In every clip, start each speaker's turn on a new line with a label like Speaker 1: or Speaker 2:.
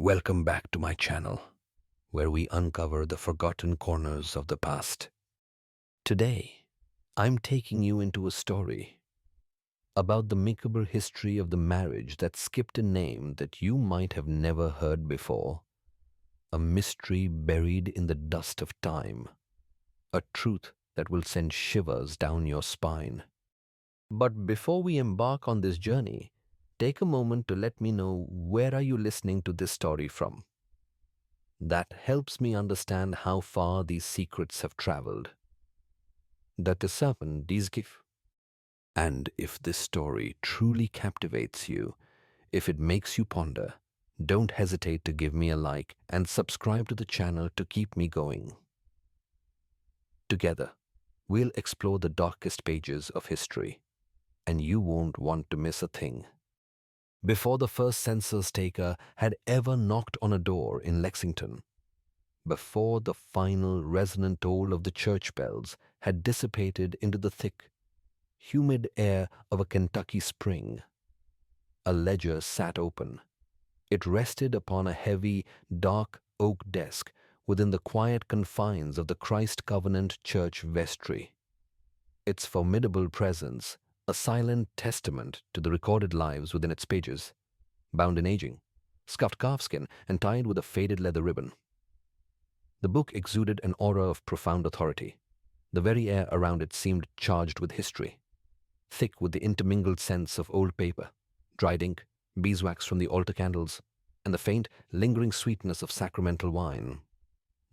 Speaker 1: Welcome back to my channel, where we uncover the forgotten corners of the past. Today, I'm taking you into a story about the macabre history of the marriage that skipped a name that you might have never heard before, a mystery buried in the dust of time, a truth that will send shivers down your spine. But before we embark on this journey, take a moment to let me know where are you listening to this story from. That helps me understand how far these secrets have traveled. That is seven dies gif. And if this story truly captivates you, if it makes you ponder, don't hesitate to give me a like and subscribe to the channel to keep me going. Together, we'll explore the darkest pages of history, and you won't want to miss a thing. Before the first census taker had ever knocked on a door in Lexington, before the final resonant toll of the church bells had dissipated into the thick, humid air of a Kentucky spring, a ledger sat open. It rested upon a heavy, dark oak desk within the quiet confines of the Christ Covenant Church vestry. Its formidable presence, a silent testament to the recorded lives within its pages, bound in aging, scuffed calfskin, and tied with a faded leather ribbon. The book exuded an aura of profound authority. The very air around it seemed charged with history, thick with the intermingled scents of old paper, dried ink, beeswax from the altar candles, and the faint, lingering sweetness of sacramental wine.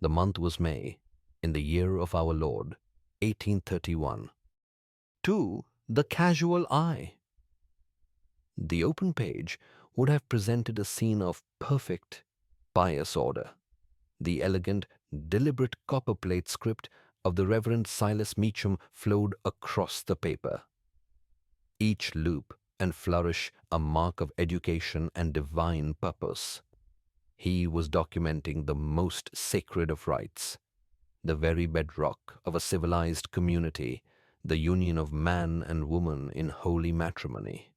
Speaker 1: The month was May, in the year of our Lord, 1831. To the casual eye, the open page would have presented a scene of perfect, pious order. The elegant, deliberate copperplate script of the Reverend Silas Meacham flowed across the paper, each loop and flourish a mark of education and divine purpose. He was documenting the most sacred of rites, the very bedrock of a civilized community, the union of man and woman in holy matrimony.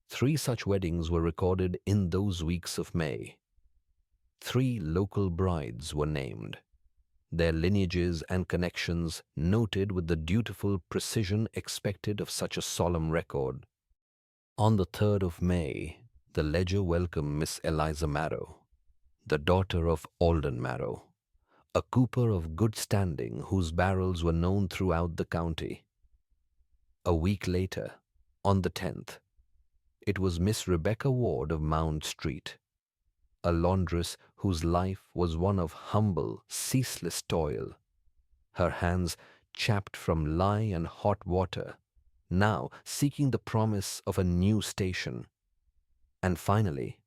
Speaker 1: 3 such weddings were recorded in those weeks of May. 3 local brides were named, their lineages and connections noted with the dutiful precision expected of such a solemn record. On the 3rd of May, the ledger welcomed Miss Eliza Marrow, the daughter of Alden Marrow, a cooper of good standing whose barrels were known throughout the county. A week later, on the 10th, it was Miss Rebecca Ward of Mount Street, a laundress whose life was one of humble, ceaseless toil, her hands chapped from lye and hot water, now seeking the promise of a new station. And finally,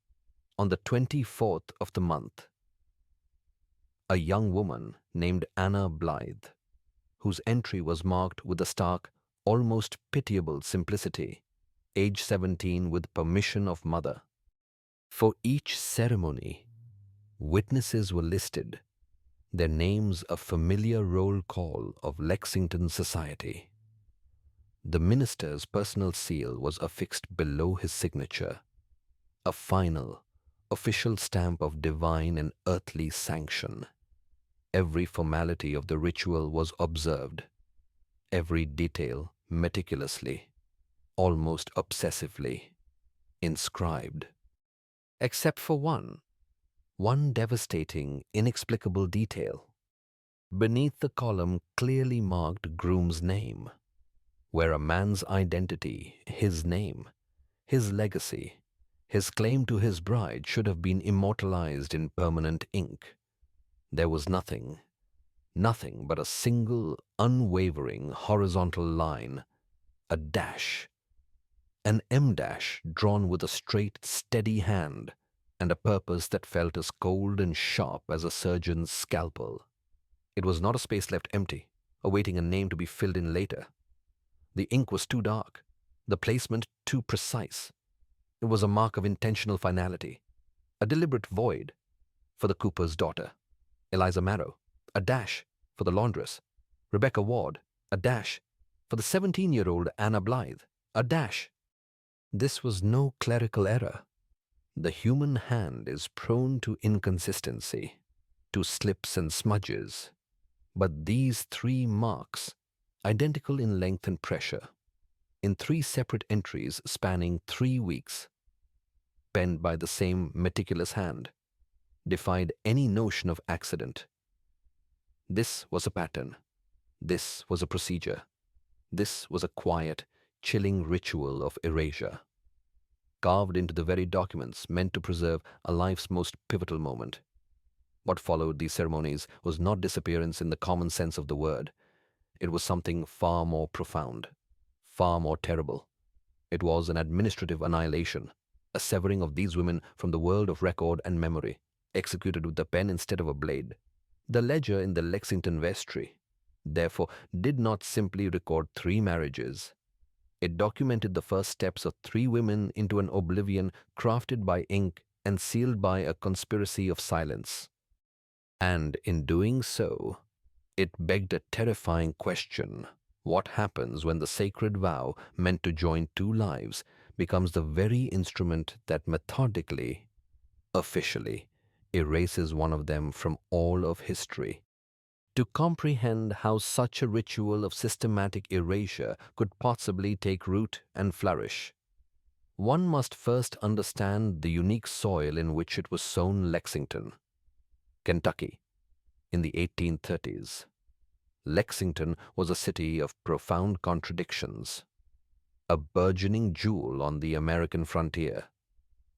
Speaker 1: on the 24th of the month, a young woman named Anna Blythe, whose entry was marked with a stark, almost pitiable simplicity, age 17 with permission of mother. For each ceremony, witnesses were listed, their names a familiar roll call of Lexington society. The minister's personal seal was affixed below his signature, a final, official stamp of divine and earthly sanction. Every formality of the ritual was observed, every detail meticulously, almost obsessively, inscribed. Except for one devastating, inexplicable detail. Beneath the column clearly marked groom's name, where a man's identity, his name, his legacy, his claim to his bride should have been immortalized in permanent ink. There was nothing but a single, unwavering horizontal line, a dash, an M dash drawn with a straight, steady hand, and a purpose that felt as cold and sharp as a surgeon's scalpel. It was not a space left empty, awaiting a name to be filled in later. The ink was too dark, the placement too precise. It was a mark of intentional finality, a deliberate void for the cooper's daughter, Eliza Marrow, a dash for the laundress, Rebecca Ward, a dash for the 17-year-old Anna Blythe, a dash. This was no clerical error, The human hand is prone to inconsistency, to slips and smudges, but these three marks, identical in length and pressure, in three separate entries spanning 3 weeks, penned by the same meticulous hand, defied any notion of accident. This was a pattern. This was a procedure. This was a quiet, chilling ritual of erasure, carved into the very documents meant to preserve a life's most pivotal moment. What followed these ceremonies was not disappearance in the common sense of the word. It was something far more profound, far more terrible. It was an administrative annihilation, a severing of these women from the world of record and memory, executed with the pen instead of a blade. The ledger in the Lexington vestry, therefore, did not simply record 3 marriages. It documented the first steps of 3 women into an oblivion crafted by ink and sealed by a conspiracy of silence. And in doing so, it begged a terrifying question. What happens when the sacred vow meant to join 2 lives becomes the very instrument that methodically, officially, erases one of them from all of history? To comprehend how such a ritual of systematic erasure could possibly take root and flourish, one must first understand the unique soil in which it was sown. Lexington, Kentucky, in the 1830s. Lexington was a city of profound contradictions, a burgeoning jewel on the American frontier,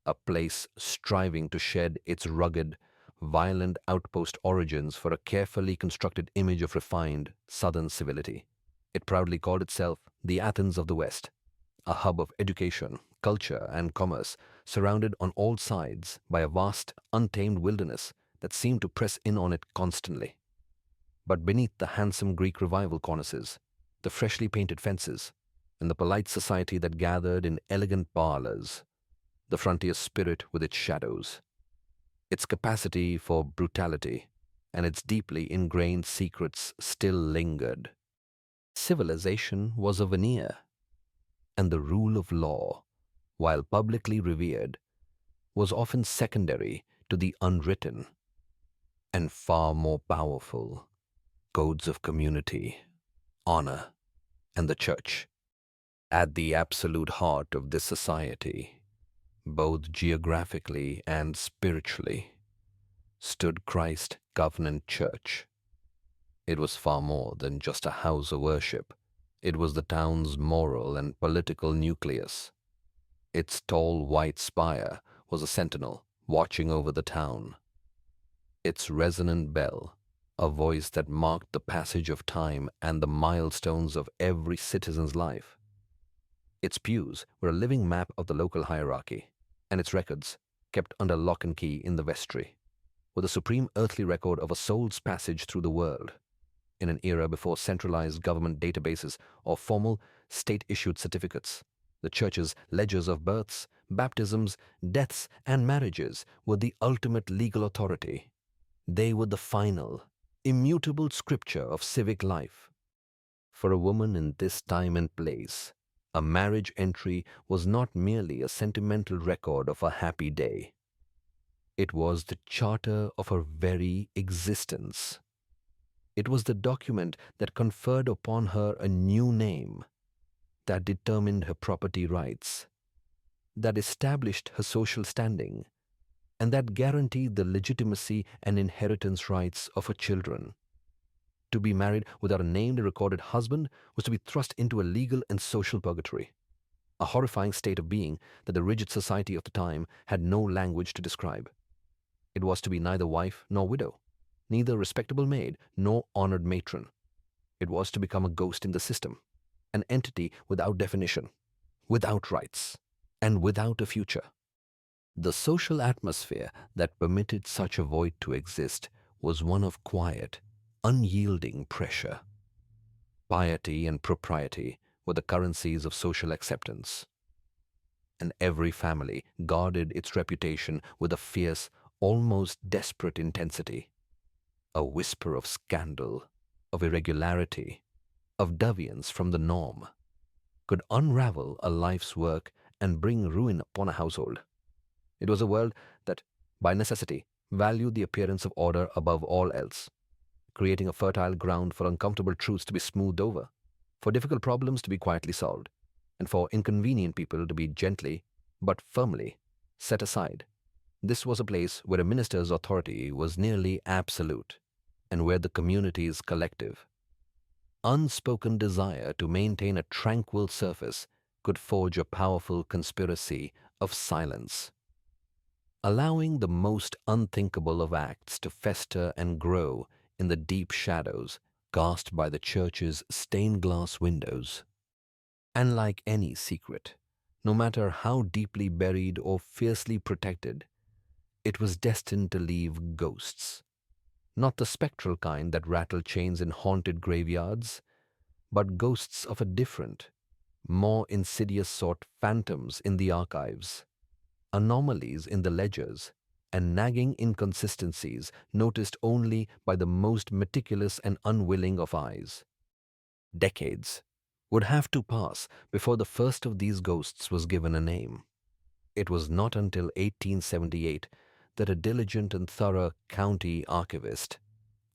Speaker 1: a place striving to shed its rugged, violent outpost origins for a carefully constructed image of refined Southern civility. It proudly called itself the Athens of the West, a hub of education, culture, and commerce, surrounded on all sides by a vast, untamed wilderness that seemed to press in on it constantly. But beneath the handsome Greek revival cornices, the freshly painted fences, and the polite society that gathered in elegant parlors, the frontier spirit with its shadows, its capacity for brutality, and its deeply ingrained secrets still lingered. Civilization was a veneer, and the rule of law, while publicly revered, was often secondary to the unwritten and far more powerful codes of community, honor, and the church. At the absolute heart of this society, both geographically and spiritually, stood Christ Covenant Church. It was far more than just a house of worship. It was the town's moral and political nucleus. Its tall white spire was a sentinel watching over the town. Its resonant bell, a voice that marked the passage of time and the milestones of every citizen's life. Its pews were a living map of the local hierarchy, and its records, kept under lock and key in the vestry, were the supreme earthly record of a soul's passage through the world. In an era before centralized government databases or formal state-issued certificates, the church's ledgers of births, baptisms, deaths, and marriages were the ultimate legal authority. They were the final, immutable scripture of civic life. For a woman in this time and place, a marriage entry was not merely a sentimental record of a happy day. It was the charter of her very existence. It was the document that conferred upon her a new name, that determined her property rights, that established her social standing, and that guaranteed the legitimacy and inheritance rights of her children. To be married without a named and recorded husband was to be thrust into a legal and social purgatory, a horrifying state of being that the rigid society of the time had no language to describe. It was to be neither wife nor widow, neither respectable maid nor honored matron. It was to become a ghost in the system, an entity without definition, without rights, and without a future. The social atmosphere that permitted such a void to exist was one of quiet, unyielding pressure. Piety and propriety were the currencies of social acceptance, and every family guarded its reputation with a fierce, almost desperate intensity. A whisper of scandal, of irregularity, of deviance from the norm could unravel a life's work and bring ruin upon a household. It was a world that, by necessity, valued the appearance of order above all else, creating a fertile ground for uncomfortable truths to be smoothed over, for difficult problems to be quietly solved, and for inconvenient people to be gently but firmly set aside. This was a place where a minister's authority was nearly absolute, and where the community's collective, unspoken desire to maintain a tranquil surface could forge a powerful conspiracy of silence, allowing the most unthinkable of acts to fester and grow in the deep shadows cast by the church's stained glass windows. And like any secret, no matter how deeply buried or fiercely protected, it was destined to leave ghosts. Not the spectral kind that rattle chains in haunted graveyards, but ghosts of a different, more insidious sort, phantoms in the archives, anomalies in the ledgers, and nagging inconsistencies noticed only by the most meticulous and unwilling of eyes. Decades would have to pass before the first of these ghosts was given a name. It was not until 1878 that a diligent and thorough county archivist,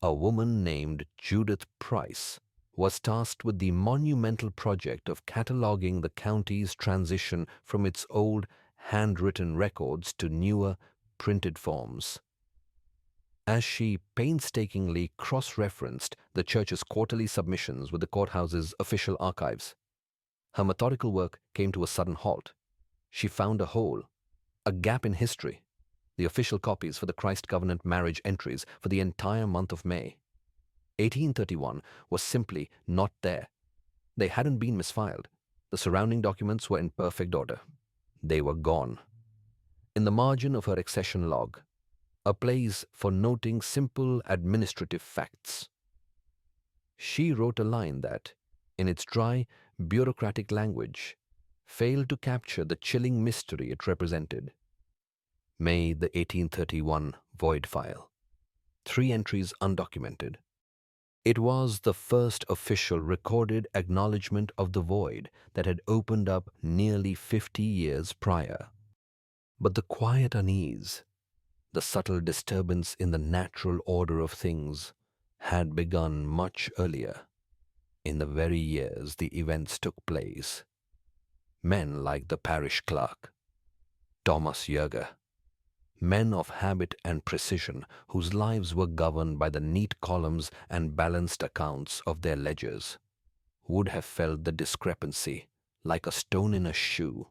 Speaker 1: a woman named Judith Price, was tasked with the monumental project of cataloging the county's transition from its old handwritten records to newer printed forms. As she painstakingly cross-referenced the church's quarterly submissions with the courthouse's official archives, her methodical work came to a sudden halt. She found a hole, a gap in history: the official copies for the Christ Covenant marriage entries for the entire month of May. 1831 was simply not there. They hadn't been misfiled. The surrounding documents were in perfect order. They were gone. In the margin of her accession log, a place for noting simple administrative facts, she wrote a line that, in its dry, bureaucratic language, failed to capture the chilling mystery it represented. May the 1831 void file. 3 entries undocumented. It was the first official recorded acknowledgement of the void that had opened up nearly 50 years prior. But the quiet unease, the subtle disturbance in the natural order of things, had begun much earlier, in the very years the events took place. Men like the parish clerk, Thomas Yerger, men of habit and precision whose lives were governed by the neat columns and balanced accounts of their ledgers, would have felt the discrepancy like a stone in a shoe.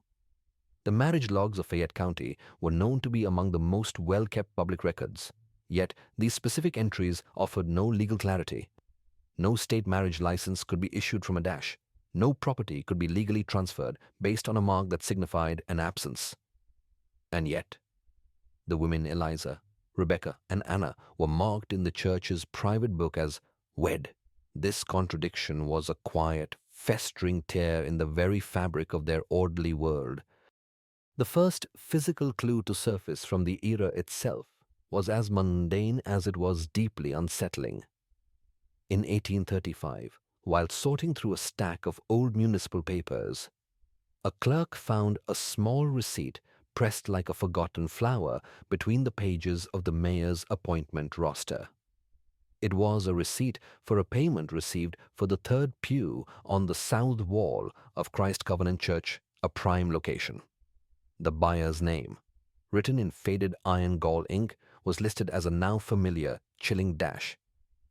Speaker 1: The marriage logs of Fayette County were known to be among the most well-kept public records, yet these specific entries offered no legal clarity. No state marriage license could be issued from a dash. No property could be legally transferred based on a mark that signified an absence. And yet, the women Eliza, Rebecca, and Anna were marked in the church's private book as wed. This contradiction was a quiet, festering tear in the very fabric of their orderly world. The first physical clue to surface from the era itself was as mundane as it was deeply unsettling. In 1835, while sorting through a stack of old municipal papers, a clerk found a small receipt pressed like a forgotten flower between the pages of the mayor's appointment roster. It was a receipt for a payment received for the 3rd pew on the south wall of Christ Covenant Church, a prime location. The buyer's name, written in faded iron gall ink, was listed as a now familiar, chilling dash.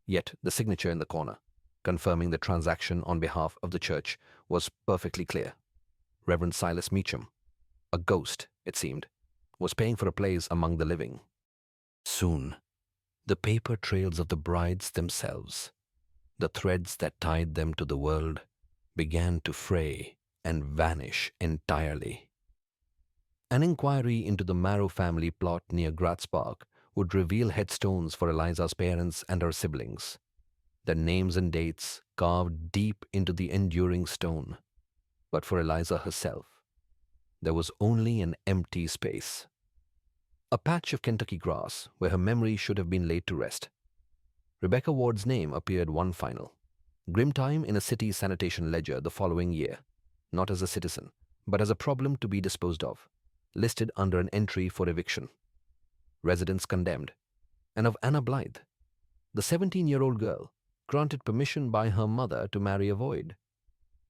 Speaker 1: Yet the signature in the corner, confirming the transaction on behalf of the church, was perfectly clear. Reverend Silas Meacham, a ghost, it seemed, was paying for a place among the living. Soon, the paper trails of the brides themselves, the threads that tied them to the world, began to fray and vanish entirely. An inquiry into the Marrow family plot near Gratz Park would reveal headstones for Eliza's parents and her siblings, their names and dates carved deep into the enduring stone. But for Eliza herself, there was only an empty space. A patch of Kentucky grass where her memory should have been laid to rest. Rebecca Ward's name appeared one final, grim time in a city sanitation ledger the following year, not as a citizen, but as a problem to be disposed of. listed under an entry for eviction, residents condemned, and of Anna Blythe, the 17-year-old girl, granted permission by her mother to marry a void.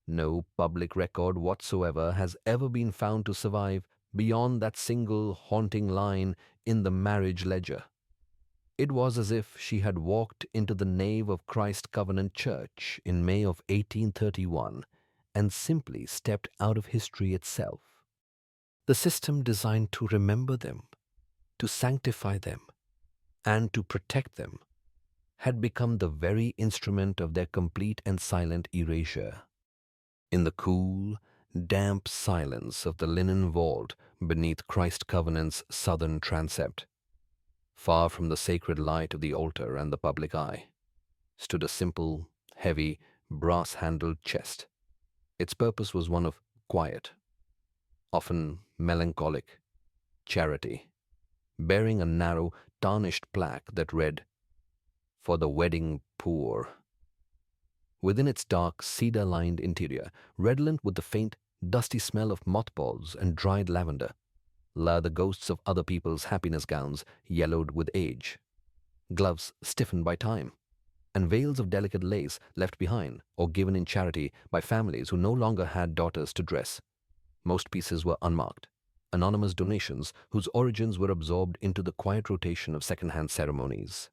Speaker 1: No public record whatsoever has ever been found to survive beyond that single haunting line in the marriage ledger. It was as if she had walked into the nave of Christ Covenant Church in May of 1831 and simply stepped out of history itself. The system designed to remember them, to sanctify them, and to protect them had become the very instrument of their complete and silent erasure. In the cool, damp silence of the linen vault beneath Christ Covenant's southern transept, far from the sacred light of the altar and the public eye, stood a simple, heavy, brass-handled chest. Its purpose was one of quiet, often melancholic, charity, bearing a narrow, tarnished plaque that read, "For the wedding poor." Within its dark, cedar-lined interior, redolent with the faint, dusty smell of mothballs and dried lavender, lay the ghosts of other people's happiness gowns yellowed with age, gloves stiffened by time, and veils of delicate lace left behind or given in charity by families who no longer had daughters to dress. Most pieces were unmarked, anonymous donations whose origins were absorbed into the quiet rotation of second-hand ceremonies,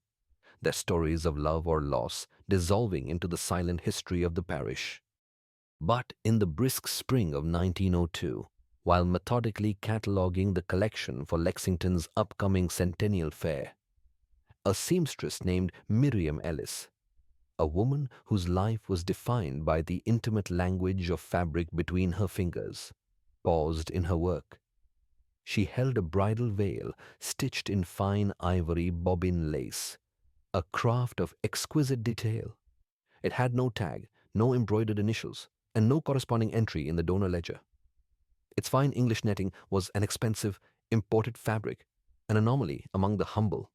Speaker 1: their stories of love or loss dissolving into the silent history of the parish. But in the brisk spring of 1902, while methodically cataloguing the collection for Lexington's upcoming centennial fair, a seamstress named Miriam Ellis, a woman whose life was defined by the intimate language of fabric between her fingers, paused in her work. She held a bridal veil stitched in fine ivory bobbin lace, a craft of exquisite detail. It had no tag, no embroidered initials, and no corresponding entry in the donor ledger. Its fine English netting was an expensive, imported fabric, an anomaly among the humble,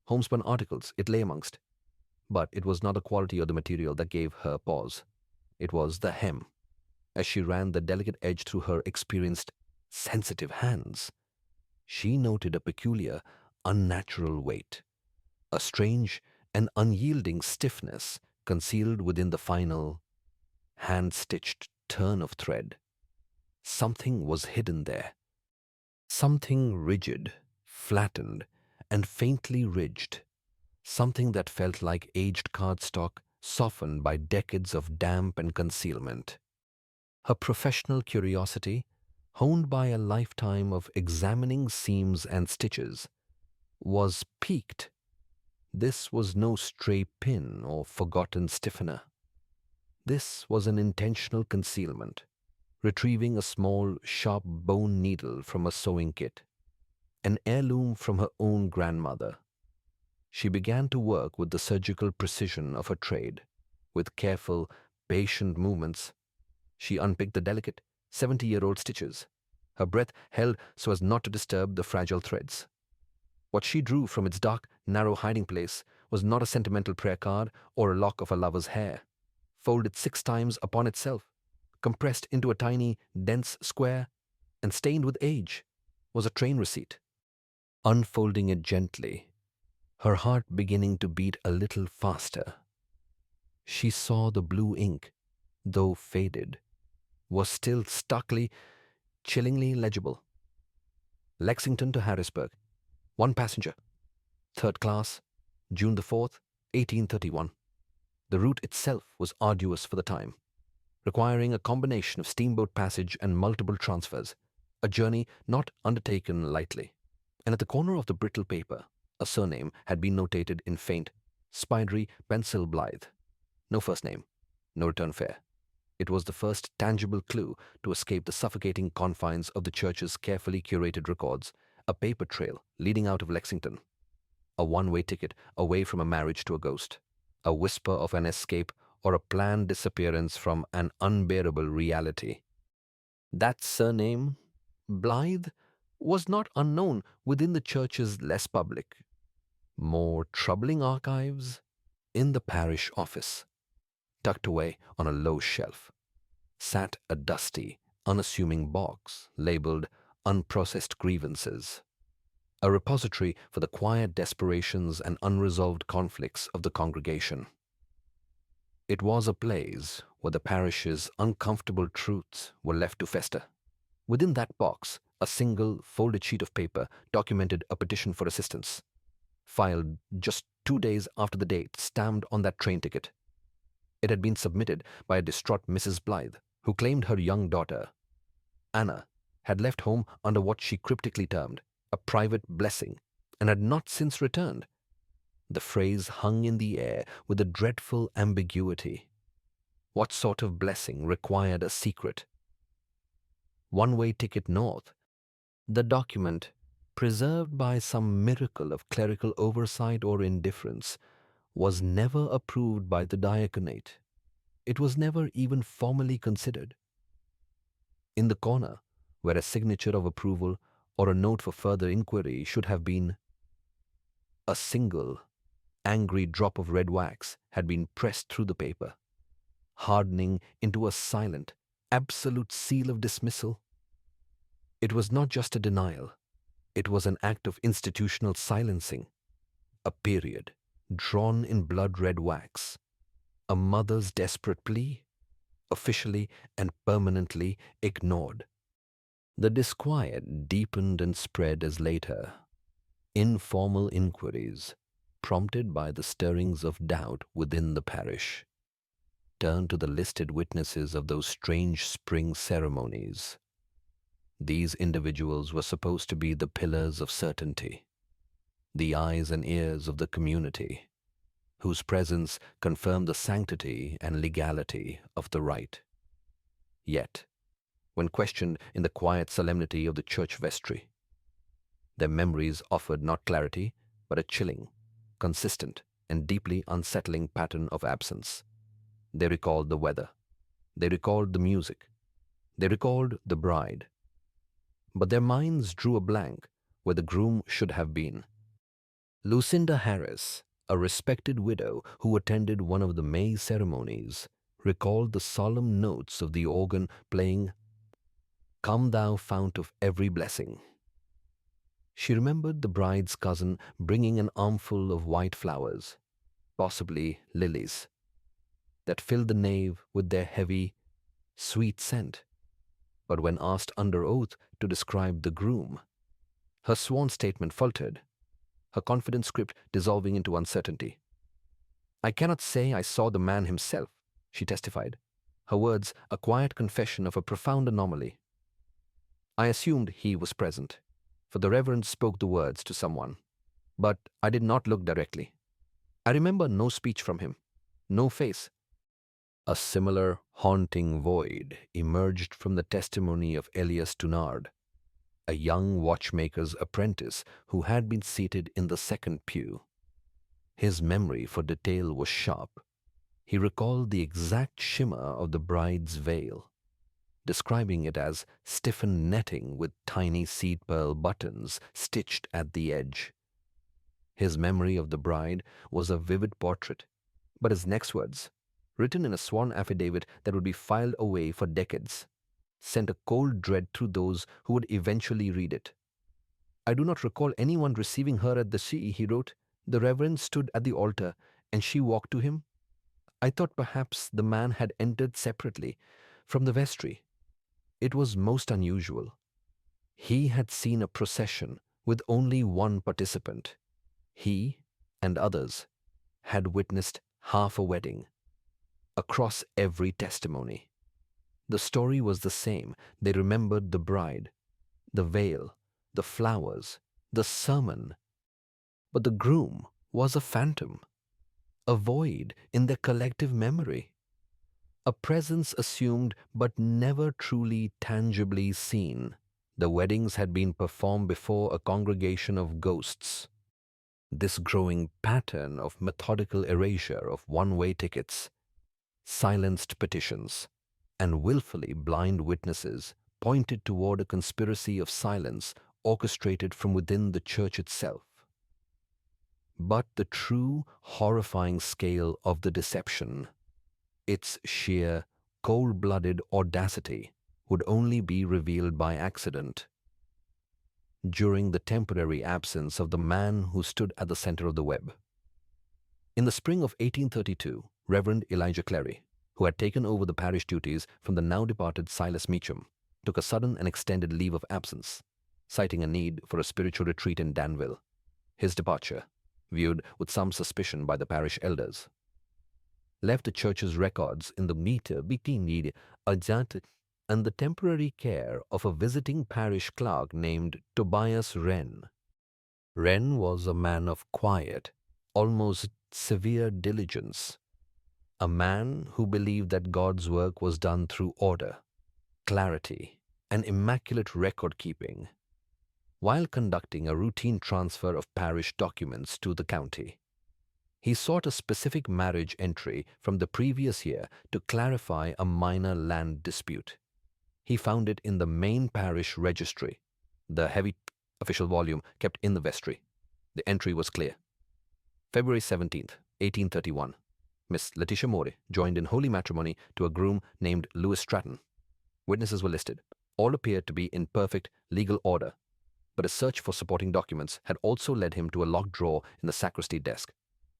Speaker 1: homespun articles it lay amongst. But it was not the quality of the material that gave her pause. It was the hem. As she ran the delicate edge through her experienced, sensitive hands, she noted a peculiar, unnatural weight, a strange and unyielding stiffness concealed within the final, hand-stitched turn of thread. Something was hidden there. Something rigid, flattened, and faintly ridged. Something that felt like aged cardstock softened by decades of damp and concealment. Her professional curiosity, honed by a lifetime of examining seams and stitches, was piqued. This was no stray pin or forgotten stiffener. This was an intentional concealment, retrieving a small, sharp bone needle from a sewing kit, an heirloom from her own grandmother. She began to work with the surgical precision of her trade. With careful, patient movements, she unpicked the delicate, 70-year-old stitches, her breath held so as not to disturb the fragile threads. What she drew from its dark, narrow hiding place was not a sentimental prayer card or a lock of a lover's hair, folded 6 times upon itself, compressed into a tiny, dense square, and stained with age, was a train receipt. Unfolding it gently, her heart beginning to beat a little faster, she saw the blue ink, though faded, was still starkly, chillingly legible. Lexington to Harrisburg. 1 passenger. 3rd class. June the 4th, 1831. The route itself was arduous for the time, requiring a combination of steamboat passage and multiple transfers, a journey not undertaken lightly. And at the corner of the brittle paper, a surname had been notated in faint, spidery pencil Blythe. No first name, no return fare. It was the first tangible clue to escape the suffocating confines of the church's carefully curated records, a paper trail leading out of Lexington, a one-way ticket away from a marriage to a ghost, a whisper of an escape or a planned disappearance from an unbearable reality. That surname, Blythe, was not unknown within the church's less public, more troubling archives. In the parish office, tucked away on a low shelf, sat a dusty, unassuming box labeled unprocessed grievances, a repository for the quiet desperations and unresolved conflicts of the congregation. It was a place where the parish's uncomfortable truths were left to fester. Within that box, a single folded sheet of paper documented a petition for assistance, filed just 2 days after the date stamped on that train ticket. It had been submitted by a distraught Mrs. Blythe, who claimed her young daughter, Anna, had left home under what she cryptically termed a private blessing and had not since returned. The phrase hung in the air with a dreadful ambiguity. What sort of blessing required a secret? One-way ticket north. The document, preserved by some miracle of clerical oversight or indifference, was never approved by the diaconate. It was never even formally considered. In the corner, where a signature of approval or a note for further inquiry should have been, a single, angry drop of red wax had been pressed through the paper, hardening into a silent, absolute seal of dismissal. It was not just a denial. It was an act of institutional silencing, a period drawn in blood-red wax, a mother's desperate plea, officially and permanently ignored. The disquiet deepened and spread as later informal inquiries, prompted by the stirrings of doubt within the parish, turned to the listed witnesses of those strange spring ceremonies. These individuals were supposed to be the pillars of certainty, the eyes and ears of the community, whose presence confirmed the sanctity and legality of the rite. Yet, when questioned in the quiet solemnity of the church vestry, their memories offered not clarity, but a chilling, consistent, and deeply unsettling pattern of absence. They recalled the weather. They recalled the music. They recalled the bride. But their minds drew a blank where the groom should have been. Lucinda Harris, a respected widow who attended one of the May ceremonies, recalled the solemn notes of the organ playing "Come Thou Fount of Every Blessing." She remembered the bride's cousin bringing an armful of white flowers, possibly lilies, that filled the nave with their heavy, sweet scent. But when asked under oath to describe the groom, her sworn statement faltered, her confident script dissolving into uncertainty. "I cannot say I saw the man himself," she testified, her words a quiet confession of a profound anomaly. "I assumed he was present, for the Reverend spoke the words to someone, but I did not look directly. I remember no speech from him, no face." A similar haunting void emerged from the testimony of Elias Tunard, a young watchmaker's apprentice who had been seated in the second pew. His memory for detail was sharp. He recalled the exact shimmer of the bride's veil, describing it as stiffened netting with tiny seed pearl buttons stitched at the edge. His memory of the bride was a vivid portrait, but his next words, written in a sworn affidavit that would be filed away for decades, sent a cold dread through those who would eventually read it. "I do not recall anyone receiving her at the sea," he wrote. "The Reverend stood at the altar, and she walked to him. I thought perhaps the man had entered separately from the vestry. It was most unusual. He had seen a procession with only one participant. He and others had witnessed half a wedding. Across every testimony, the story was the same. They remembered the bride, the veil, the flowers, the sermon. But the groom was a phantom, a void in their collective memory, a presence assumed but never truly tangibly seen. The weddings had been performed before a congregation of ghosts. This growing pattern of methodical erasure of one-way tickets, silenced petitions, and willfully blind witnesses pointed toward a conspiracy of silence orchestrated from within the church itself. But the true, horrifying scale of the deception, its sheer, cold-blooded audacity, would only be revealed by accident. during the temporary absence of the man who stood at the center of the web. In the spring of 1832, Reverend Elijah Clary, who had taken over the parish duties from the now departed Silas Meacham, took a sudden and extended leave of absence, citing a need for a spiritual retreat in Danville. His departure, viewed with some suspicion by the parish elders, left the church's records in the meter between the adjunct and the temporary care of a visiting parish clerk named Tobias Wren. Wren was a man of quiet, almost severe diligence, a man who believed that God's work was done through order, clarity, and immaculate record-keeping. While conducting a routine transfer of parish documents to the county, he sought a specific marriage entry from the previous year to clarify a minor land dispute. He found it in the main parish registry, the heavy official volume kept in the vestry. The entry was clear. February 17th, 1831. Miss Letitia Morey joined in holy matrimony to a groom named Louis Stratton. Witnesses were listed. All appeared to be in perfect legal order, but a search for supporting documents had also led him to a locked drawer in the sacristy desk,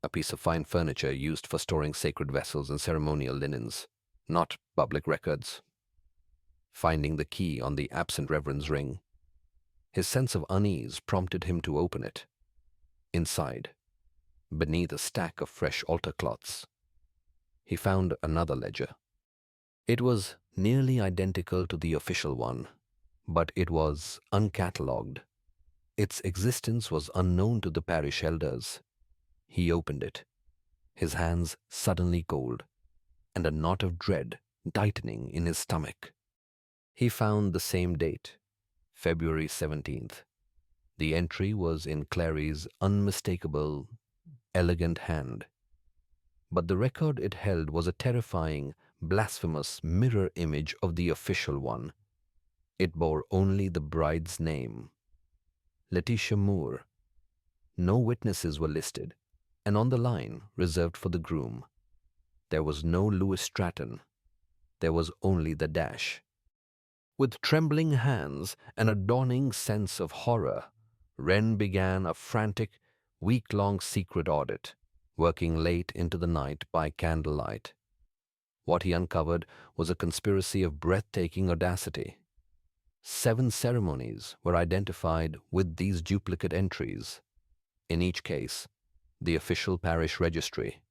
Speaker 1: a piece of fine furniture used for storing sacred vessels and ceremonial linens, not public records. Finding the key on the absent reverend's ring, his sense of unease prompted him to open it. Inside, beneath a stack of fresh altar cloths, he found another ledger. It was nearly identical to the official one, but it was uncatalogued. Its existence was unknown to the parish elders. He opened it, his hands suddenly cold, and a knot of dread tightening in his stomach. He found the same date, February 17th. The entry was in Clary's unmistakable, elegant hand, but the record it held was a terrifying, blasphemous mirror image of the official one. It bore only the bride's name, Letitia Moore. No witnesses were listed, and on the line reserved for the groom, there was no Louis Stratton. There was only the dash. With trembling hands and a dawning sense of horror, Wren began a frantic, week-long secret audit, working late into the night by candlelight. What he uncovered was a conspiracy of breathtaking audacity. 7 ceremonies were identified with these duplicate entries. In each case, the official parish registry,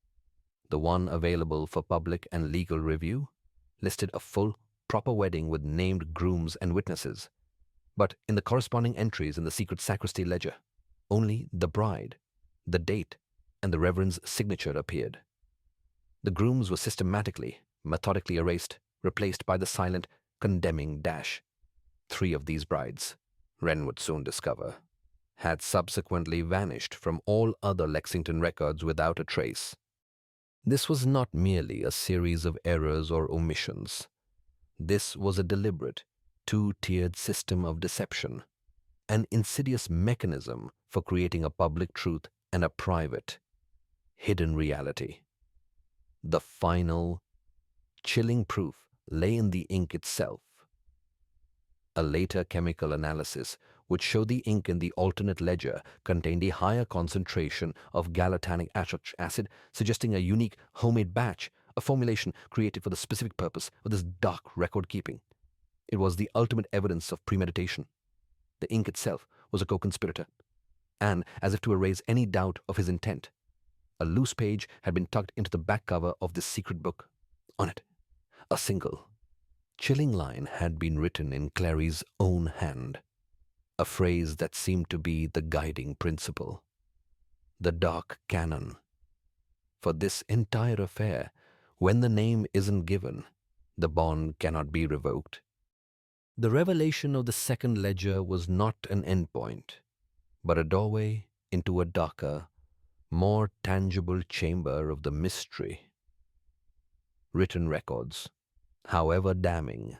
Speaker 1: the one available for public and legal review, listed a full, proper wedding with named grooms and witnesses. But in the corresponding entries in the secret sacristy ledger, only the bride, the date, and the reverend's signature appeared. The grooms were systematically, methodically erased, replaced by the silent, condemning dash. 3 of these brides, Wren would soon discover, had subsequently vanished from all other Lexington records without a trace. This was not merely a series of errors or omissions. This was a deliberate, 2-tiered system of deception, an insidious mechanism for creating a public truth and a private, hidden reality. The final, chilling proof lay in the ink itself. A later chemical analysis would show the ink in the alternate ledger contained a higher concentration of gallatanic acid, suggesting a unique homemade batch, a formulation created for the specific purpose of this dark record-keeping. It was the ultimate evidence of premeditation. The ink itself was a co-conspirator, and, as if to erase any doubt of his intent, a loose page had been tucked into the back cover of this secret book. On it, a single, chilling line had been written in Clary's own hand, a phrase that seemed to be the guiding principle, the dark canon. For this entire affair, when the name isn't given, the bond cannot be revoked. The revelation of the second ledger was not an endpoint, but a doorway into a darker, more tangible chamber of the mystery. Written records, however damning,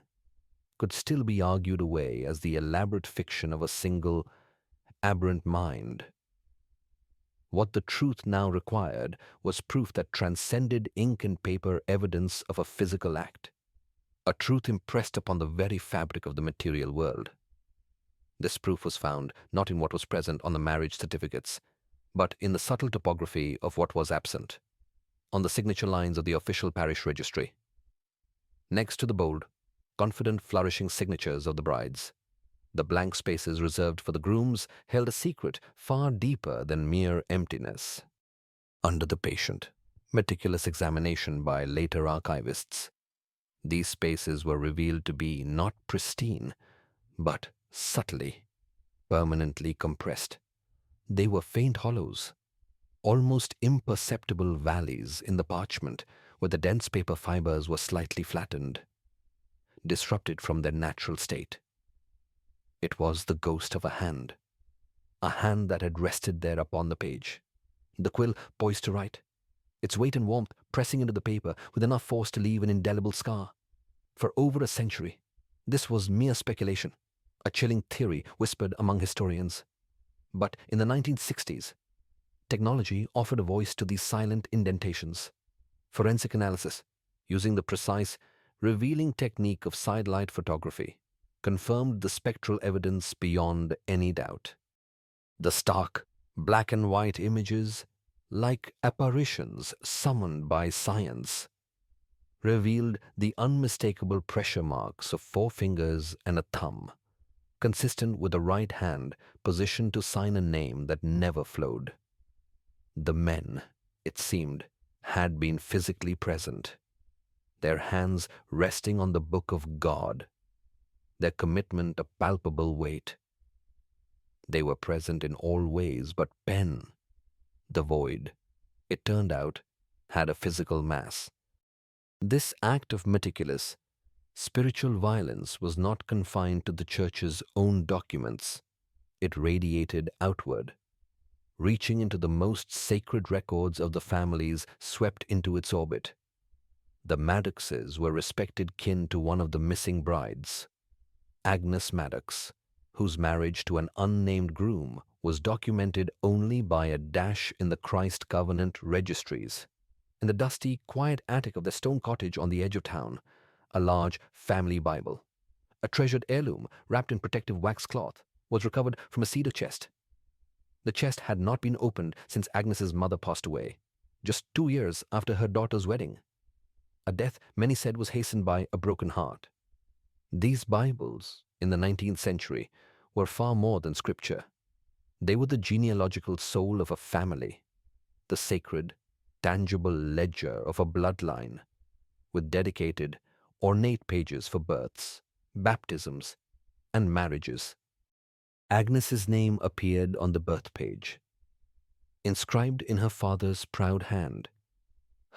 Speaker 1: could still be argued away as the elaborate fiction of a single, aberrant mind. What the truth now required was proof that transcended ink and paper evidence of a physical act, a truth impressed upon the very fabric of the material world. This proof was found not in what was present on the marriage certificates, but in the subtle topography of what was absent, on the signature lines of the official parish registry. Next to the bold, confident, flourishing signatures of the brides, the blank spaces reserved for the grooms held a secret far deeper than mere emptiness. Under the patient, meticulous examination by later archivists, these spaces were revealed to be not pristine, but subtly, permanently compressed. They were faint hollows, almost imperceptible valleys in the parchment where the dense paper fibers were slightly flattened, disrupted from their natural state. It was the ghost of a hand that had rested there upon the page, the quill poised to write, its weight and warmth pressing into the paper with enough force to leave an indelible scar. For over a century, this was mere speculation, a chilling theory whispered among historians. But in the 1960s, technology offered a voice to these silent indentations. Forensic analysis, using the precise, revealing technique of sidelight photography, confirmed the spectral evidence beyond any doubt. The stark, black and white images, like apparitions summoned by science, revealed the unmistakable pressure marks of 4 fingers and a thumb, consistent with the right hand positioned to sign a name that never flowed. The men, it seemed, had been physically present, their hands resting on the book of God, their commitment a palpable weight. They were present in all ways, but pen, the void, it turned out, had a physical mass. This act of meticulous, spiritual violence was not confined to the church's own documents. It radiated outward, reaching into the most sacred records of the families swept into its orbit. The Maddoxes were respected kin to one of the missing brides, Agnes Maddox, whose marriage to an unnamed groom was documented only by a dash in the Christ Covenant registries. In the dusty, quiet attic of their stone cottage on the edge of town, a large family Bible, a treasured heirloom wrapped in protective wax cloth, was recovered from a cedar chest. The chest had not been opened since Agnes's mother passed away, just 2 years after her daughter's wedding, a death many said was hastened by a broken heart. These Bibles, in the 19th century, were far more than scripture. They were the genealogical soul of a family, the sacred, tangible ledger of a bloodline, with dedicated, ornate pages for births, baptisms, and marriages. Agnes's name appeared on the birth page, inscribed in her father's proud hand.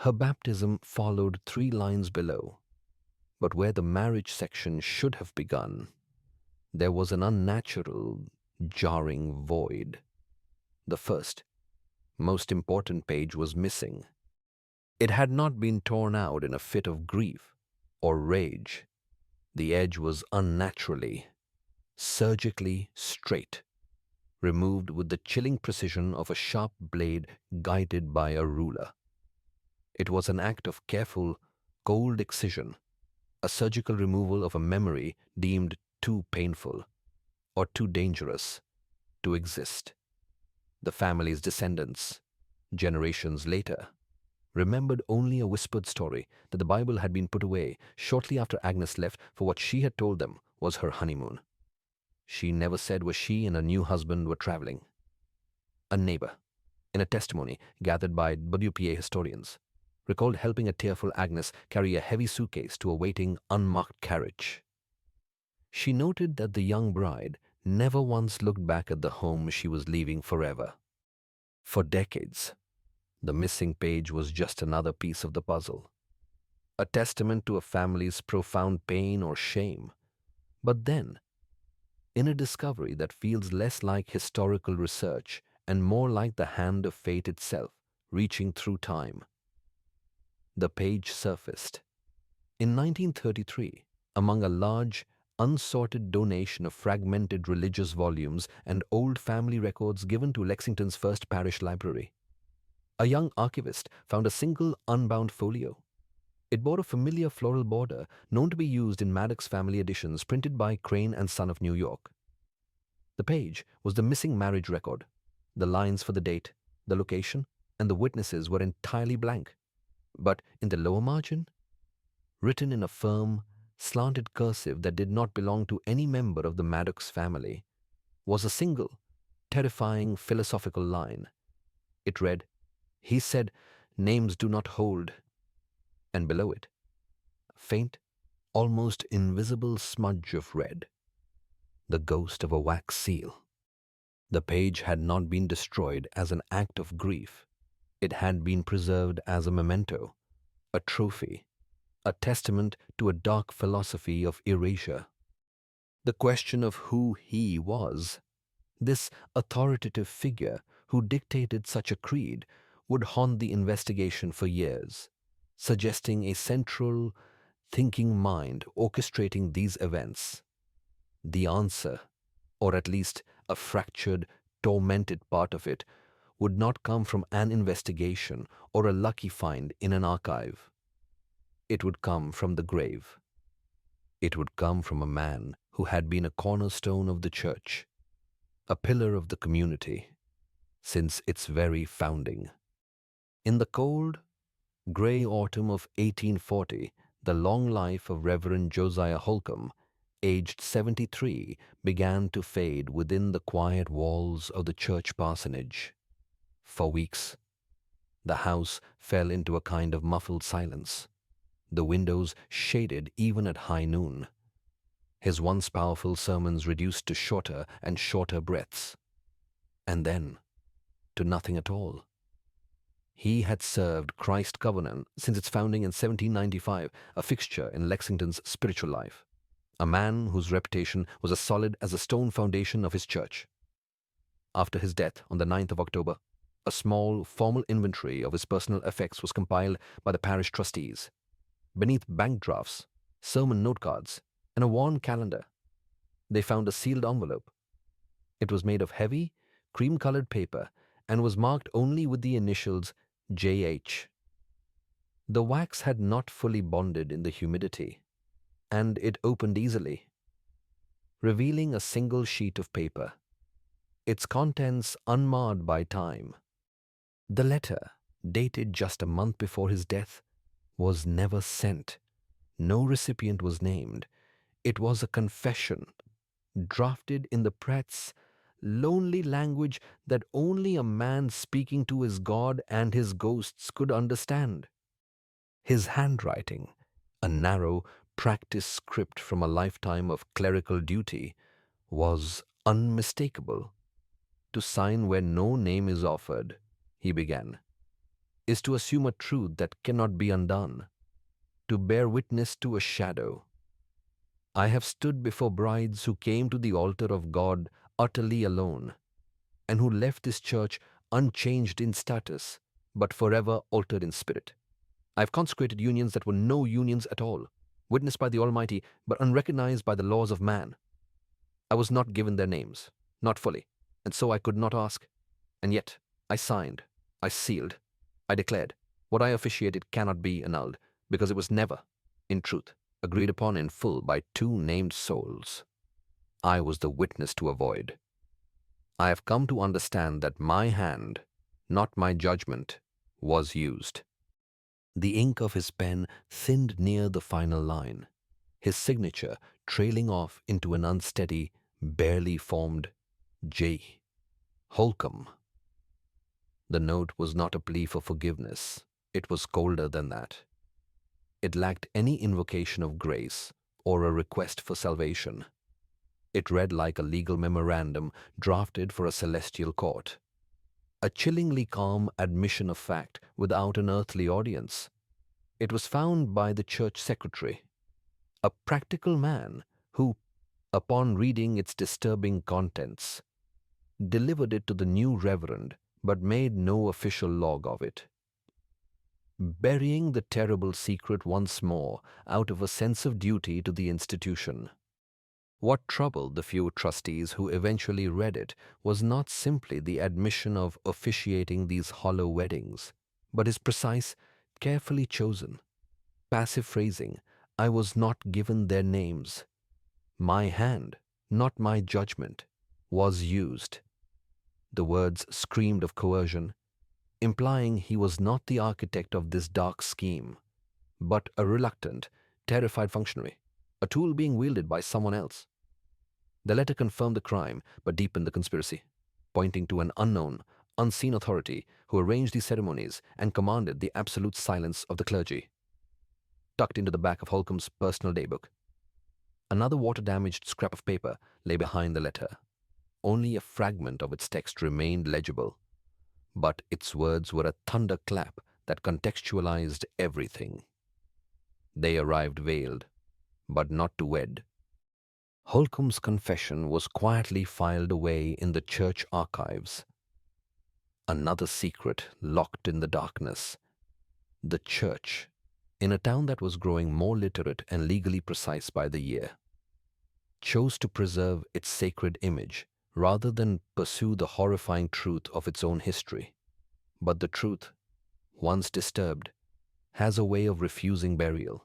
Speaker 1: Her baptism followed 3 lines below, but where the marriage section should have begun, there was an unnatural, jarring void. The first, most important page was missing. It had not been torn out in a fit of grief or rage. The edge was unnaturally, surgically straight, removed with the chilling precision of a sharp blade guided by a ruler. It was an act of careful, cold excision, a surgical removal of a memory deemed too painful or too dangerous to exist. The family's descendants, generations later, remembered only a whispered story that the Bible had been put away shortly after Agnes left for what she had told them was her honeymoon. She never said where she and her new husband were traveling. A neighbor, in a testimony gathered by WPA historians, recalled helping a tearful Agnes carry a heavy suitcase to a waiting, unmarked carriage. She noted that the young bride never once looked back at the home she was leaving forever. For decades, the missing page was just another piece of the puzzle, a testament to a family's profound pain or shame. But then, in a discovery that feels less like historical research and more like the hand of fate itself reaching through time, the page surfaced. In 1933, among a large, unsorted donation of fragmented religious volumes and old family records given to Lexington's first parish library, a young archivist found a single unbound folio. It bore a familiar floral border known to be used in Maddox family editions printed by Crane and Son of New York. The page was the missing marriage record. The lines for the date, the location, and the witnesses were entirely blank. But in the lower margin, written in a firm, slanted cursive that did not belong to any member of the Maddox family, was a single, terrifying philosophical line. It read, "He said, names do not hold," and below it, a faint, almost invisible smudge of red, the ghost of a wax seal. The page had not been destroyed as an act of grief. It had been preserved as a memento, a trophy, a testament to a dark philosophy of erasure. The question of who he was, this authoritative figure who dictated such a creed, would haunt the investigation for years, suggesting a central, thinking mind orchestrating these events. The answer, or at least a fractured, tormented part of it, would not come from an investigation or a lucky find in an archive. It would come from the grave. It would come from a man who had been a cornerstone of the church, a pillar of the community, since its very founding. In the cold, grey autumn of 1840, the long life of Reverend Josiah Holcomb, aged 73, began to fade within the quiet walls of the church parsonage. For weeks, the house fell into a kind of muffled silence, the windows shaded even at high noon, his once powerful sermons reduced to shorter and shorter breaths, and then to nothing at all. He had served Christ Covenant since its founding in 1795, a fixture in Lexington's spiritual life, a man whose reputation was as solid as the stone foundation of his church. After his death on the 9th of October, a small, formal inventory of his personal effects was compiled by the parish trustees. Beneath bank drafts, sermon note cards, and a worn calendar, they found a sealed envelope. It was made of heavy, cream-colored paper and was marked only with the initials J.H. The wax had not fully bonded in the humidity, and it opened easily, revealing a single sheet of paper, its contents unmarred by time. The letter, dated just a month before his death, was never sent. No recipient was named. It was a confession, drafted in the Pratt's lonely language that only a man speaking to his God and his ghosts could understand. His handwriting, a narrow, practiced script from a lifetime of clerical duty, was unmistakable. "To sign where no name is offered," he began, "is to assume a truth that cannot be undone, to bear witness to a shadow. I have stood before brides who came to the altar of God utterly alone, and who left this church unchanged in status, but forever altered in spirit. I have consecrated unions that were no unions at all, witnessed by the Almighty, but unrecognized by the laws of man. I was not given their names, not fully, and so I could not ask. And yet I signed, I sealed, I declared, what I officiated cannot be annulled, because it was never, in truth, agreed upon in full by two named souls. I was the witness to avoid. I have come to understand that my hand, not my judgment, was used." The ink of his pen thinned near the final line, his signature trailing off into an unsteady, barely formed J. Holcomb. The note was not a plea for forgiveness. It was colder than that. It lacked any invocation of grace or a request for salvation. It read like a legal memorandum drafted for a celestial court, a chillingly calm admission of fact without an earthly audience. It was found by the church secretary, a practical man who, upon reading its disturbing contents, delivered it to the new reverend but made no official log of it, burying the terrible secret once more out of a sense of duty to the institution. What troubled the few trustees who eventually read it was not simply the admission of officiating these hollow weddings, but his precise, carefully chosen, passive phrasing, "I was not given their names. My hand, not my judgment." was used. The words screamed of coercion, implying he was not the architect of this dark scheme, but a reluctant, terrified functionary, a tool being wielded by someone else. The letter confirmed the crime but deepened the conspiracy, pointing to an unknown, unseen authority who arranged these ceremonies and commanded the absolute silence of the clergy. Tucked into the back of Holcomb's personal daybook, another water-damaged scrap of paper lay behind the letter. Only a fragment of its text remained legible, but its words were a thunderclap that contextualized everything. They arrived veiled, but not to wed. Holcomb's confession was quietly filed away in the church archives. Another secret locked in the darkness. The church, in a town that was growing more literate and legally precise by the year, chose to preserve its sacred image rather than pursue the horrifying truth of its own history. But the truth, once disturbed, has a way of refusing burial.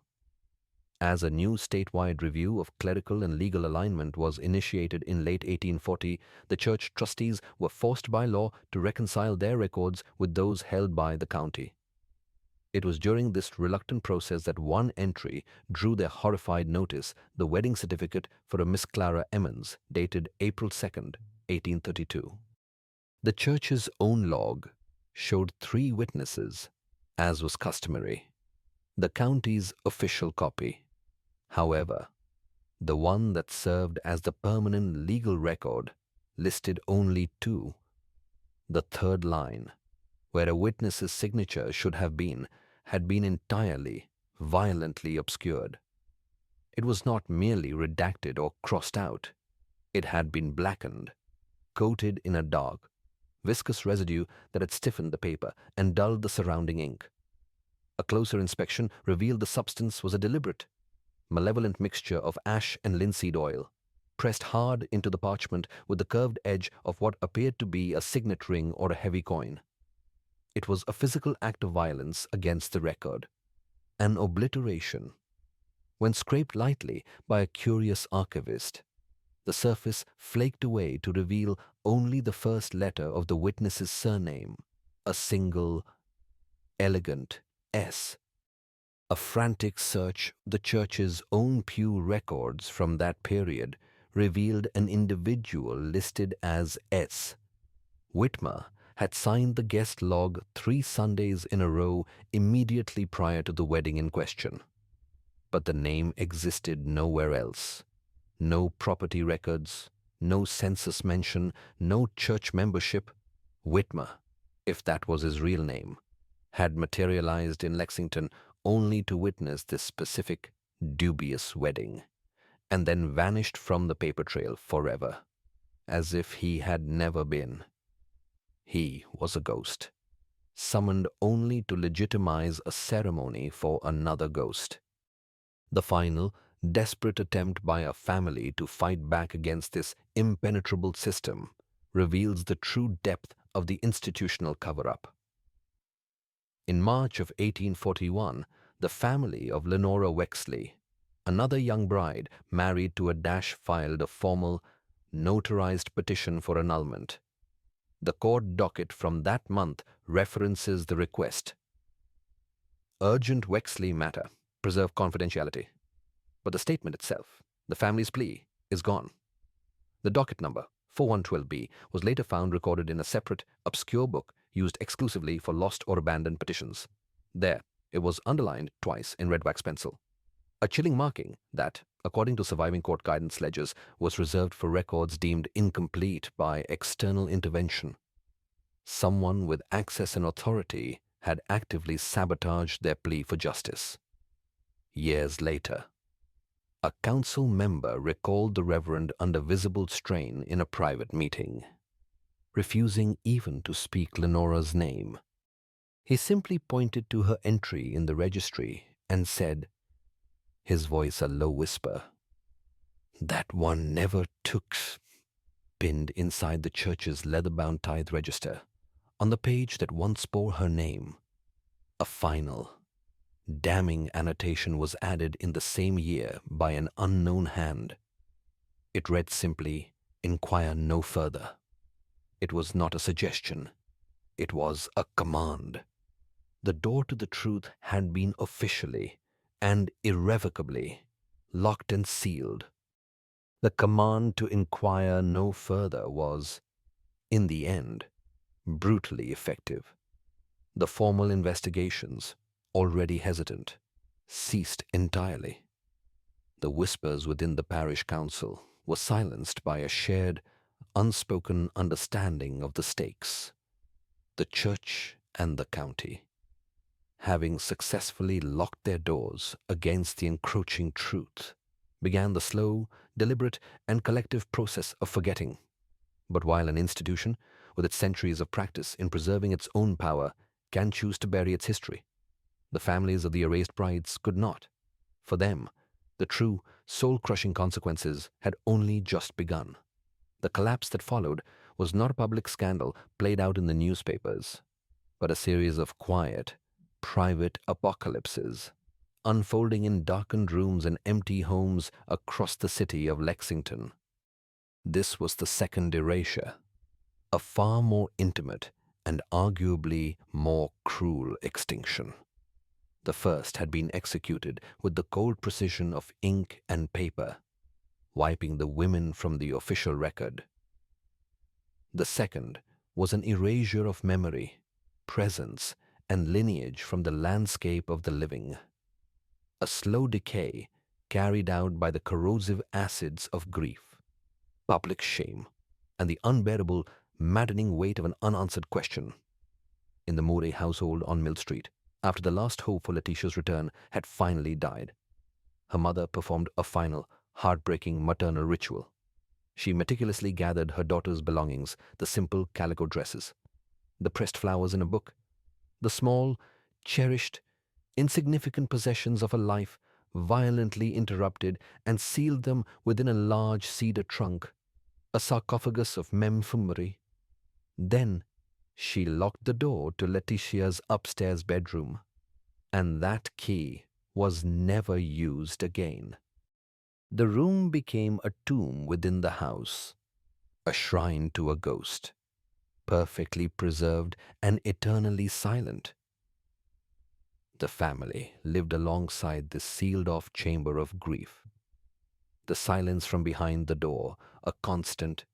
Speaker 1: As a new statewide review of clerical and legal alignment was initiated in late 1840, the church trustees were forced by law to reconcile their records with those held by the county. It was during this reluctant process that one entry drew their horrified notice: the wedding certificate for a Miss Clara Emmons, dated April 2nd, 1832. The church's own log showed 3 witnesses, as was customary. The county's official copy, however, the one that served as the permanent legal record, listed only 2. The third line, where a witness's signature should have been, had been entirely, violently obscured. It was not merely redacted or crossed out. It had been blackened, coated in a dark, viscous residue that had stiffened the paper and dulled the surrounding ink. A closer inspection revealed the substance was a deliberate, malevolent mixture of ash and linseed oil, pressed hard into the parchment with the curved edge of what appeared to be a signet ring or a heavy coin. It was a physical act of violence against the record, an obliteration. When scraped lightly by a curious archivist, the surface flaked away to reveal only the first letter of the witness's surname, a single, elegant S. A frantic search of the church's own pew records from that period revealed an individual listed as S. Whitmer had signed the guest log 3 Sundays in a row immediately prior to the wedding in question. But the name existed nowhere else. No property records, no census mention, no church membership. Whitmer, if that was his real name, had materialized in Lexington only to witness this specific, dubious wedding, and then vanished from the paper trail forever, as if he had never been. He was a ghost, summoned only to legitimize a ceremony for another ghost. The final, desperate attempt by a family to fight back against this impenetrable system reveals the true depth of the institutional cover-up. In March of 1841, the family of Lenora Wexley, another young bride married to a Dash, filed a formal, notarized petition for annulment. The court docket from that month references the request: urgent Wexley matter, preserve confidentiality. But the statement itself, the family's plea, is gone. The docket number, 4112B, was later found recorded in a separate, obscure book used exclusively for lost or abandoned petitions. There, it was underlined twice in red wax pencil, a chilling marking that, according to surviving court guidance ledgers, was reserved for records deemed incomplete by external intervention. Someone with access and authority had actively sabotaged their plea for justice. Years later, a council member recalled the Reverend under visible strain in a private meeting, refusing even to speak Lenora's name. He simply pointed to her entry in the registry and said, his voice a low whisper, "That one never took," pinned inside the church's leather-bound tithe register, on the page that once bore her name. A final, damning annotation was added in the same year by an unknown hand. It read simply, Inquire no further. It was not a suggestion. It was a command. The door to the truth had been officially and irrevocably locked and sealed. The command to inquire no further was, in the end, brutally effective. The formal investigations, already hesitant, ceased entirely. The whispers within the parish council were silenced by a shared, unspoken understanding of the stakes. The church and the county, having successfully locked their doors against the encroaching truth, began the slow, deliberate, and collective process of forgetting. But while an institution, with its centuries of practice in preserving its own power, can choose to bury its history, the families of the erased brides could not. For them, the true, soul-crushing consequences had only just begun. The collapse that followed was not a public scandal played out in the newspapers, but a series of quiet, private apocalypses unfolding in darkened rooms and empty homes across the city of Lexington. This was the second erasure, a far more intimate and arguably more cruel extinction. The first had been executed with the cold precision of ink and paper, wiping the women from the official record. The second was an erasure of memory, presence, and lineage from the landscape of the living. A slow decay carried out by the corrosive acids of grief, public shame, and the unbearable, maddening weight of an unanswered question. In the Moray household on Mill Street, after the last hope for Letitia's return had finally died, her mother performed a final, heartbreaking maternal ritual. She meticulously gathered her daughter's belongings, the simple calico dresses, the pressed flowers in a book, the small, cherished, insignificant possessions of her life, violently interrupted, and sealed them within a large cedar trunk, a sarcophagus of memory. Then she locked the door to Letitia's upstairs bedroom, and that key was never used again. The room became a tomb within the house, a shrine to a ghost, perfectly preserved and eternally silent. The family lived alongside this sealed-off chamber of grief. The silence from behind the door, a constant,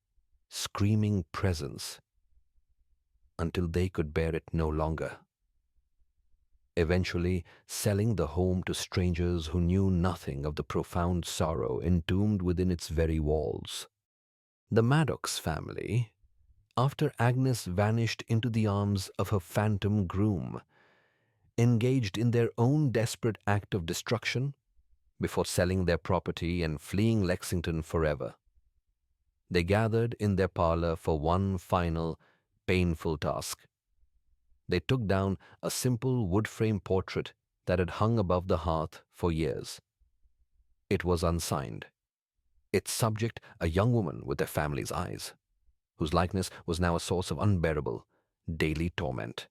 Speaker 1: screaming presence, until they could bear it no longer. Eventually selling the home to strangers who knew nothing of the profound sorrow entombed within its very walls. The Maddox family, after Agnes vanished into the arms of her phantom groom, engaged in their own desperate act of destruction before selling their property and fleeing Lexington forever. They gathered in their parlor for one final, painful task. They took down a simple wood-frame portrait that had hung above the hearth for years. It was unsigned. Its subject, a young woman with their family's eyes, whose likeness was now a source of unbearable, daily torment.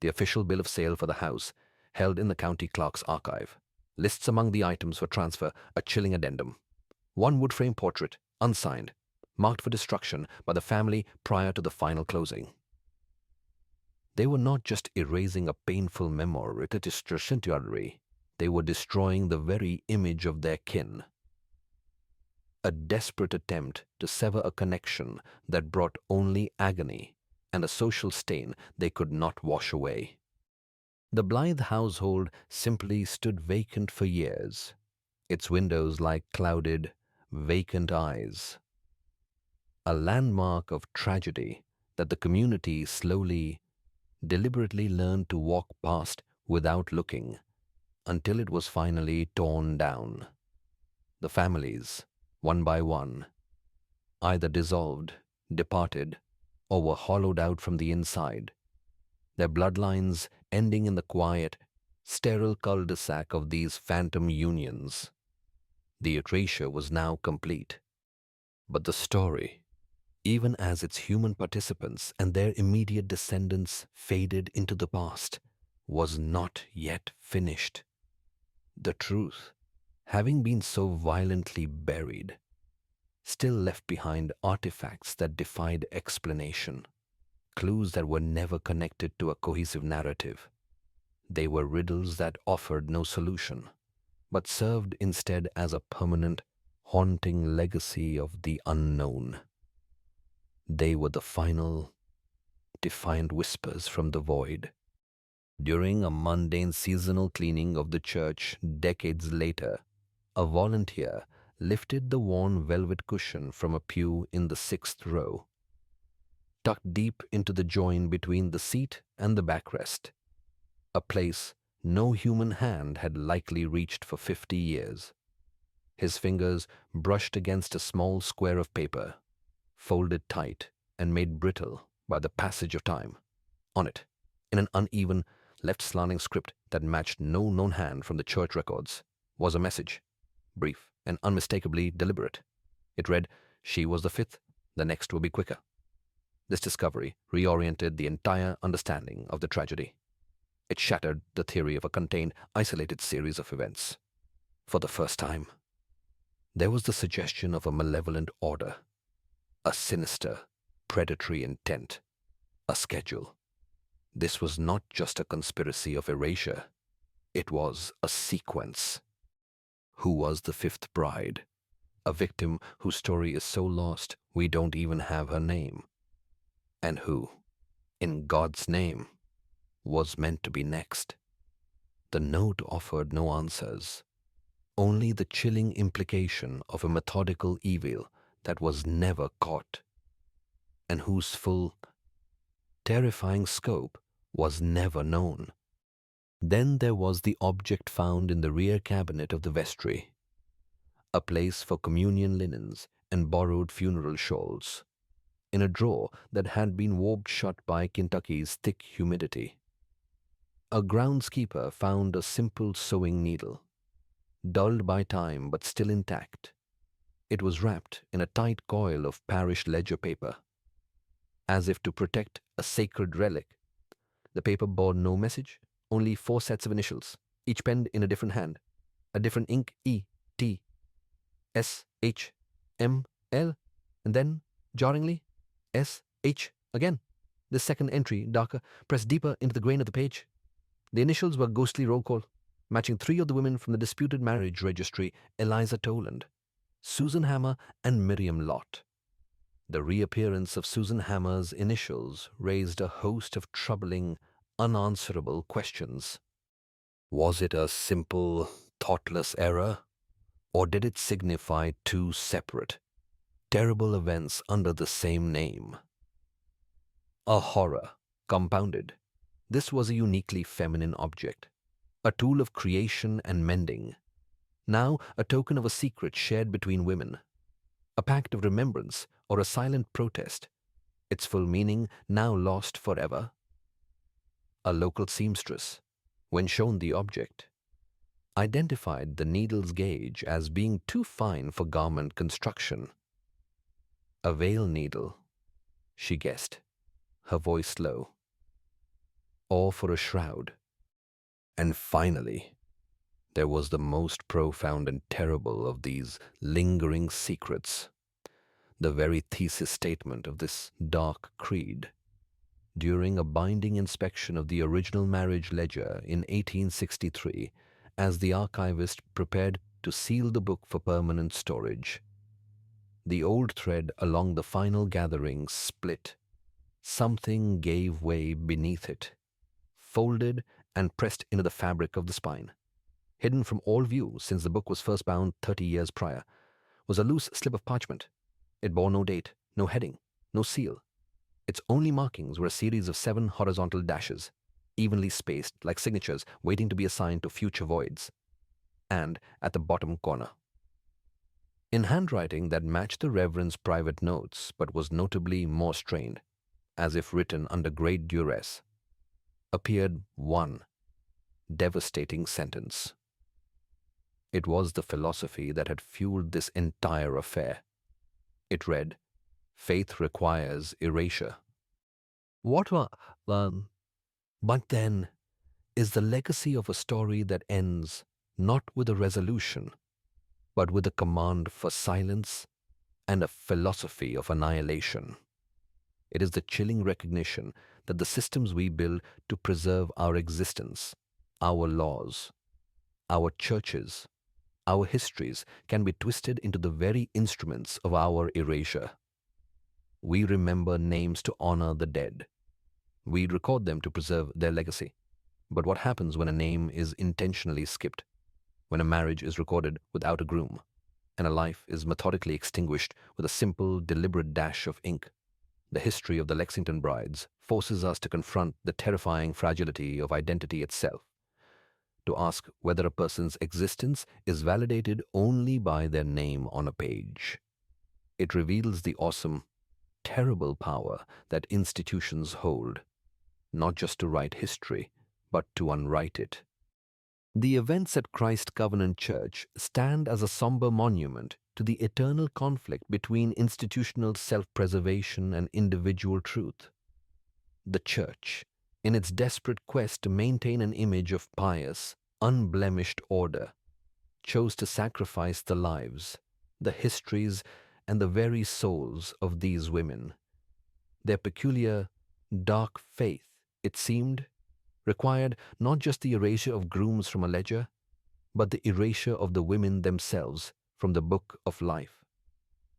Speaker 1: The official bill of sale for the house, held in the county clerk's archive, lists among the items for transfer a chilling addendum. One wood-frame portrait, unsigned, marked for destruction by the family prior to the final closing. They were not just erasing a painful memory, they were destroying the very image of their kin. A desperate attempt to sever a connection that brought only agony and a social stain they could not wash away. The Blythe household simply stood vacant for years, its windows like clouded, vacant eyes. A landmark of tragedy that the community slowly, deliberately learned to walk past without looking, until it was finally torn down. The families, one by one, either dissolved, departed, or were hollowed out from the inside, their bloodlines ending in the quiet, sterile cul-de-sac of these phantom unions. The erasure was now complete. But the story, even as its human participants and their immediate descendants faded into the past, was not yet finished. The truth, having been so violently buried, still left behind artifacts that defied explanation, clues that were never connected to a cohesive narrative. They were riddles that offered no solution, but served instead as a permanent, haunting legacy of the unknown. They were the final, defiant whispers from the void. During a mundane seasonal cleaning of the church decades later, a volunteer lifted the worn velvet cushion from a pew in the sixth row, tucked deep into the join between the seat and the backrest, a place no human hand had likely reached for 50 years. His fingers brushed against a small square of paper, folded tight and made brittle by the passage of time. On it, in an uneven, left-slanting script that matched no known hand from the church records, was a message, brief and unmistakably deliberate. It read, "She was the fifth, the next will be quicker." This discovery reoriented the entire understanding of the tragedy. It shattered the theory of a contained, isolated series of events. For the first time, there was the suggestion of a malevolent order, a sinister, predatory intent, a schedule. This was not just a conspiracy of erasure. It was a sequence. Who was the fifth bride? A victim whose story is so lost we don't even have her name. And who, in God's name, was meant to be next? The note offered no answers, only the chilling implication of a methodical evil that was never caught, and whose full, terrifying scope was never known. Then there was the object found in the rear cabinet of the vestry, a place for communion linens and borrowed funeral shawls, in a drawer that had been warped shut by Kentucky's thick humidity. A groundskeeper found a simple sewing needle, dulled by time but still intact. It was wrapped in a tight coil of parish ledger paper, as if to protect a sacred relic. The paper bore no message, only 4 sets of initials, each penned in a different hand, a different ink: E, T, S, H, M, L, and then, jarringly, S, H again. This second entry, darker, pressed deeper into the grain of the page. The initials were ghostly roll call, matching 3 of the women from the disputed marriage registry: Eliza Toland, Susan Hammer, and Miriam Lott. The reappearance of Susan Hammer's initials raised a host of troubling, unanswerable questions. Was it a simple, thoughtless error? Or did it signify 2 separate, terrible events under the same name? A horror, compounded. This was a uniquely feminine object, a tool of creation and mending, now a token of a secret shared between women, a pact of remembrance or a silent protest, its full meaning now lost forever. A local seamstress, when shown the object, identified the needle's gauge as being too fine for garment construction. A veil needle, she guessed, her voice low, or for a shroud. And finally, there was the most profound and terrible of these lingering secrets, the very thesis statement of this dark creed. During a binding inspection of the original marriage ledger in 1863, as the archivist prepared to seal the book for permanent storage, the old thread along the final gathering split. Something gave way beneath it, folded and pressed into the fabric of the spine. Hidden from all view since the book was first bound 30 years prior, was a loose slip of parchment. It bore no date, no heading, no seal. Its only markings were a series of 7 horizontal dashes, evenly spaced like signatures waiting to be assigned to future voids. And at the bottom corner, in handwriting that matched the Reverend's private notes but was notably more strained, as if written under great duress, appeared one devastating sentence. It was the philosophy that had fueled this entire affair. It read, "Faith requires erasure." What but then is the legacy of a story that ends not with a resolution, but with a command for silence and a philosophy of annihilation. It is the chilling recognition that the systems we build to preserve our existence, our laws, our churches, our histories can be twisted into the very instruments of our erasure. We remember names to honor the dead. We record them to preserve their legacy. But what happens when a name is intentionally skipped? When a marriage is recorded without a groom, and a life is methodically extinguished with a simple, deliberate dash of ink? The history of the Lexington brides forces us to confront the terrifying fragility of identity itself, to ask whether a person's existence is validated only by their name on a page. It reveals the awesome, terrible power that institutions hold, not just to write history, but to unwrite it. The events at Christ Covenant Church stand as a somber monument to the eternal conflict between institutional self-preservation and individual truth. The Church, in its desperate quest to maintain an image of pious, unblemished order, chose to sacrifice the lives, the histories, and the very souls of these women. Their peculiar, dark faith, it seemed, required not just the erasure of grooms from a ledger, but the erasure of the women themselves from the book of life.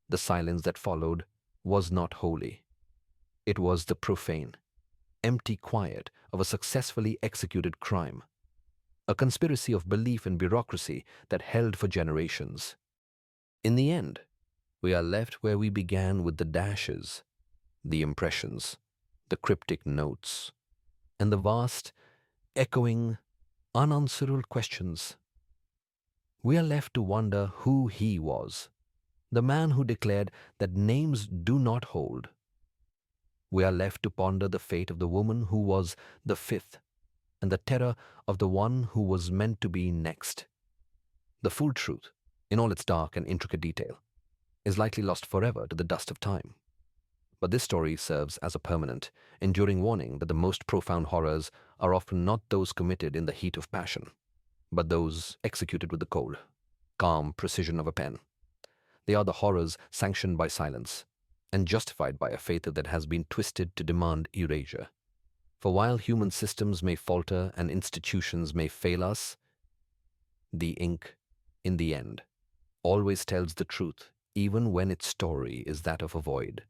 Speaker 1: The silence that followed was not holy. It was the profane, empty quiet of a successfully executed crime, a conspiracy of belief and bureaucracy that held for generations. In the end, we are left where we began, with the dashes, the impressions, the cryptic notes, and the vast, echoing, unanswerable questions. We are left to wonder who he was, the man who declared that names do not hold. We are left to ponder the fate of the woman who was the fifth, and the terror of the one who was meant to be next. The full truth, in all its dark and intricate detail, is likely lost forever to the dust of time. But this story serves as a permanent, enduring warning that the most profound horrors are often not those committed in the heat of passion, but those executed with the cold, calm precision of a pen. They are the horrors sanctioned by silence and justified by a faith that has been twisted to demand erasure. For while human systems may falter and institutions may fail us, the ink, in the end, always tells the truth, even when its story is that of a void.